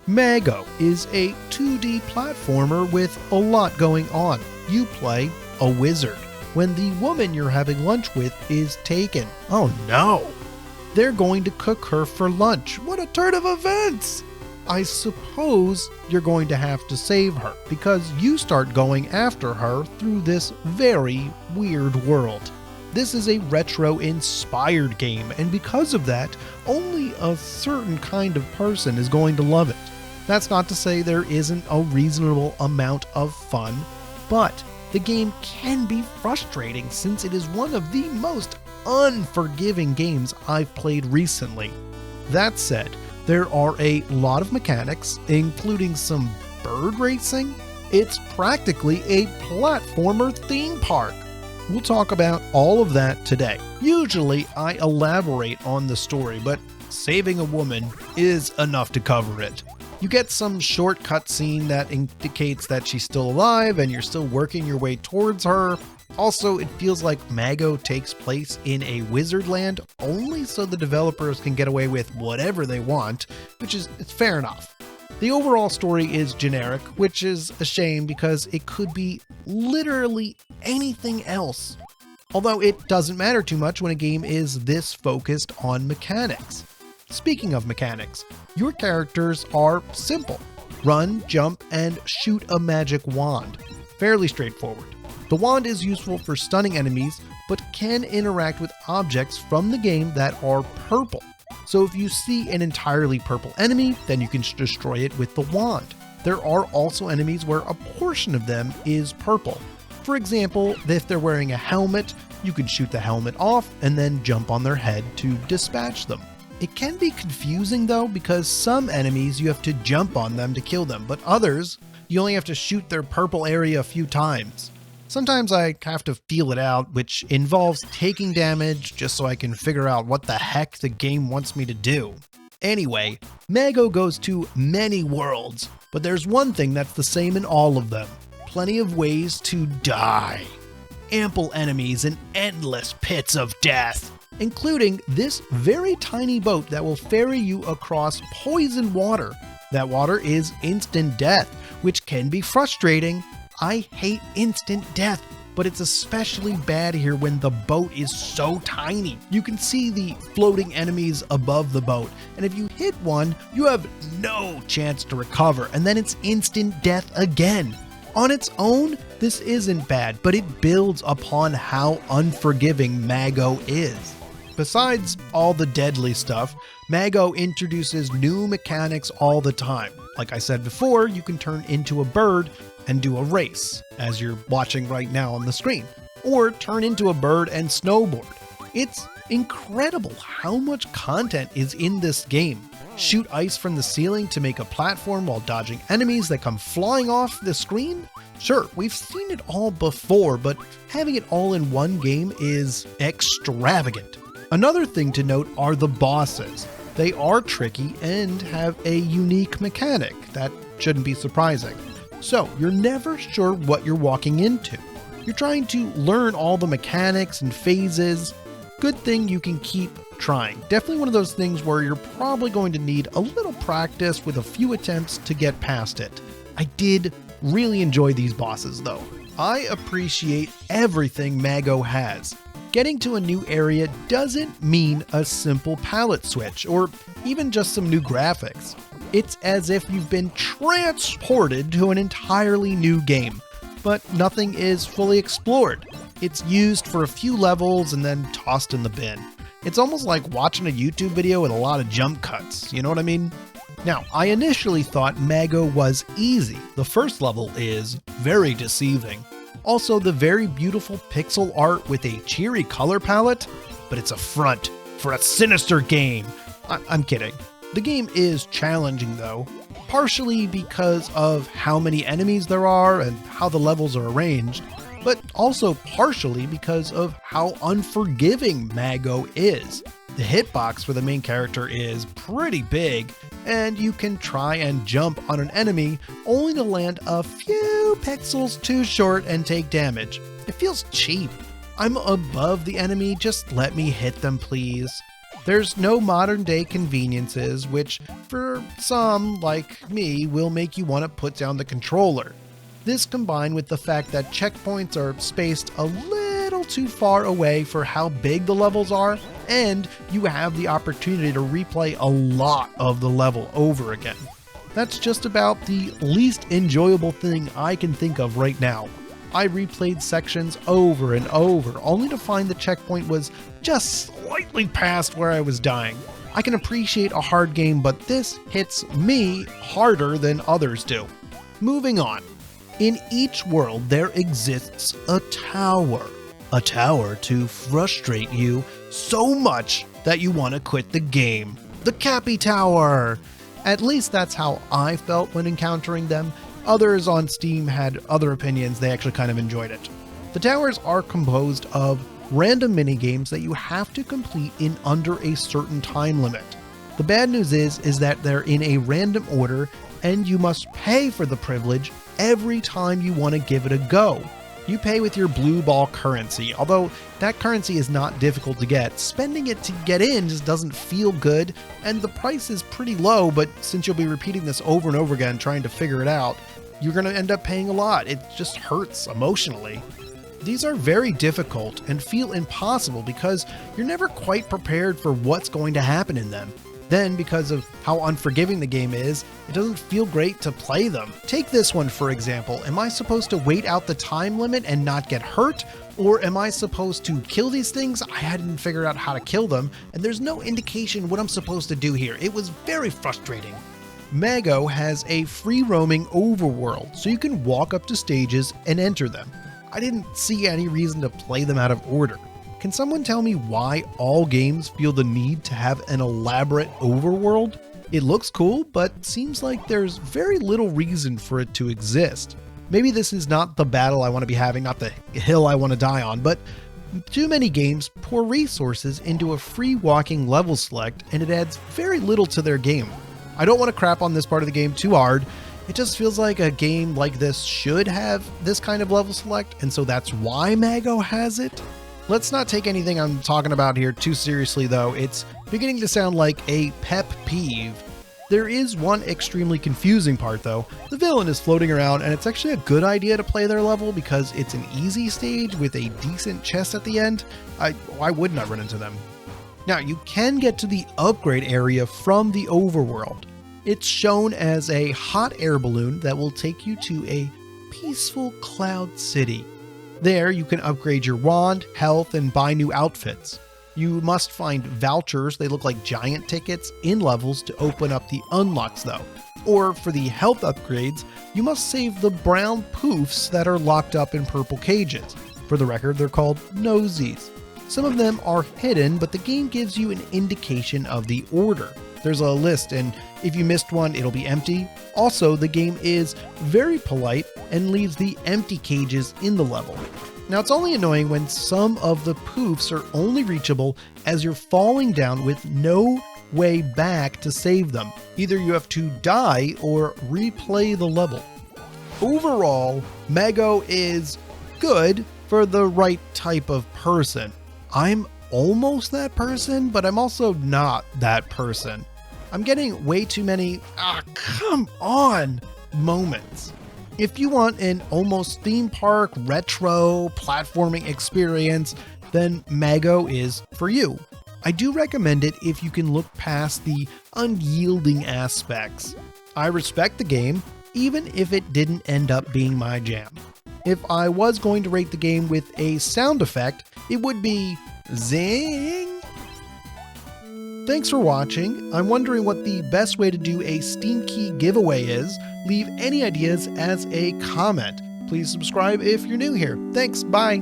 Mago is a 2D platformer with a lot going on. You play a wizard when the woman you're having lunch with is taken. Oh no! They're going to cook her for lunch. What a turn of events! I suppose you're going to have to save her because you start going after her through this very weird world. This is a retro-inspired game, and because of that, only a certain kind of person is going to love it. That's not to say there isn't a reasonable amount of fun, but the game can be frustrating since it is one of the most unforgiving games I've played recently. That said, there are a lot of mechanics, including some bird racing. It's practically a platformer theme park. We'll talk about all of that today. Usually I elaborate on the story, but saving a woman is enough to cover it. You get some short cutscene that indicates that she's still alive and you're still working your way towards her. Also, it feels like Mago takes place in a wizard land only so the developers can get away with whatever they want, which is fair enough. The overall story is generic, which is a shame because it could be literally anything else. Although it doesn't matter too much when a game is this focused on mechanics. Speaking of mechanics, your characters are simple. Run, jump, and shoot a magic wand. Fairly straightforward. The wand is useful for stunning enemies, but can interact with objects from the game that are purple. So if you see an entirely purple enemy, then you can destroy it with the wand. There are also enemies where a portion of them is purple. For example, if they're wearing a helmet, you can shoot the helmet off and then jump on their head to dispatch them. It can be confusing though, because some enemies you have to jump on them to kill them, but others, you only have to shoot their purple area a few times. Sometimes I have to feel it out, which involves taking damage just so I can figure out what the heck the game wants me to do. Anyway, Mago goes to many worlds, but there's one thing that's the same in all of them. Plenty of ways to die. Ample enemies and endless pits of death, including this very tiny boat that will ferry you across poison water. That water is instant death, which can be frustrating. I hate instant death, but it's especially bad here when the boat is so tiny. You can see the floating enemies above the boat, and if you hit one, you have no chance to recover, and then it's instant death again. On its own, this isn't bad, but it builds upon how unforgiving Mago is. Besides all the deadly stuff, Mago introduces new mechanics all the time. Like I said before, you can turn into a bird and do a race, as you're watching right now on the screen, or turn into a bird and snowboard. It's incredible how much content is in this game. Shoot ice from the ceiling to make a platform while dodging enemies that come flying off the screen? Sure, we've seen it all before, but having it all in one game is extravagant. Another thing to note are the bosses. They are tricky and have a unique mechanic that shouldn't be surprising. So you're never sure what you're walking into. You're trying to learn all the mechanics and phases. Good thing you can keep trying. Definitely one of those things where you're probably going to need a little practice with a few attempts to get past it. I did really enjoy these bosses though. I appreciate everything Mago has. Getting to a new area doesn't mean a simple palette switch or even just some new graphics. It's as if you've been transported to an entirely new game, but nothing is fully explored. It's used for a few levels and then tossed in the bin. It's almost like watching a YouTube video with a lot of jump cuts, you know what I mean? Now, I initially thought Mago was easy. The first level is very deceiving. Also, the very beautiful pixel art with a cheery color palette, but it's a front for a sinister game. I'm kidding. The game is challenging though, partially because of how many enemies there are and how the levels are arranged, but also partially because of how unforgiving Mago is. The hitbox for the main character is pretty big, and you can try and jump on an enemy only to land a few pixels too short and take damage. It feels cheap. I'm above the enemy, just let me hit them please. There's no modern day conveniences, which for some, like me, will make you want to put down the controller. This combined with the fact that checkpoints are spaced a little too far away for how big the levels are, and you have the opportunity to replay a lot of the level over again. That's just about the least enjoyable thing I can think of right now. I replayed sections over and over, only to find the checkpoint was just slightly past where I was dying. I can appreciate a hard game, but this hits me harder than others do. Moving on. In each world, there exists a tower. A tower to frustrate you so much that you want to quit the game. The Cappy Tower! At least that's how I felt when encountering them. Others on Steam had other opinions, they actually kind of enjoyed it. The towers are composed of random minigames that you have to complete in under a certain time limit. The bad news is that they're in a random order and you must pay for the privilege every time you want to give it a go. You pay with your blue ball currency, although that currency is not difficult to get. Spending it to get in just doesn't feel good, and the price is pretty low, but since you'll be repeating this over and over again trying to figure it out, you're going to end up paying a lot. It just hurts emotionally. These are very difficult and feel impossible because you're never quite prepared for what's going to happen in them. Then, because of how unforgiving the game is, it doesn't feel great to play them. Take this one for example. Am I supposed to wait out the time limit and not get hurt? Or am I supposed to kill these things? I hadn't figured out how to kill them, and there's no indication what I'm supposed to do here. It was very frustrating. Mago has a free-roaming overworld, so you can walk up to stages and enter them. I didn't see any reason to play them out of order. Can someone tell me why all games feel the need to have an elaborate overworld? It looks cool, but seems like there's very little reason for it to exist. Maybe this is not the battle I want to be having, not the hill I want to die on, but too many games pour resources into a free walking level select, and it adds very little to their game. I don't want to crap on this part of the game too hard. It just feels like a game like this should have this kind of level select, and so that's why Mago has it. Let's not take anything I'm talking about here too seriously though. It's beginning to sound like a Pepp peeve. There is one extremely confusing part though. The villain is floating around and it's actually a good idea to play their level because it's an easy stage with a decent chest at the end. Why wouldn't I run into them? Now you can get to the upgrade area from the overworld. It's shown as a hot air balloon that will take you to a peaceful cloud city. There, you can upgrade your wand, health, and buy new outfits. You must find vouchers, they look like giant tickets, in levels to open up the unlocks though. Or for the health upgrades, you must save the brown poofs that are locked up in purple cages. For the record, they're called nosies. Some of them are hidden, but the game gives you an indication of the order. There's a list, and if you missed one, it'll be empty. Also, the game is very polite and leaves the empty cages in the level. Now, it's only annoying when some of the poofs are only reachable as you're falling down with no way back to save them. Either you have to die or replay the level. Overall, Mago is good for the right type of person. I'm almost that person, but I'm also not that person. I'm getting way too many, come on, moments. If you want an almost theme park, retro, platforming experience, then Mago is for you. I do recommend it if you can look past the unyielding aspects. I respect the game, even if it didn't end up being my jam. If I was going to rate the game with a sound effect, it would be zing. Thanks for watching. I'm wondering what the best way to do a Steam Key giveaway is. Leave any ideas as a comment. Please subscribe if you're new here. Thanks, bye.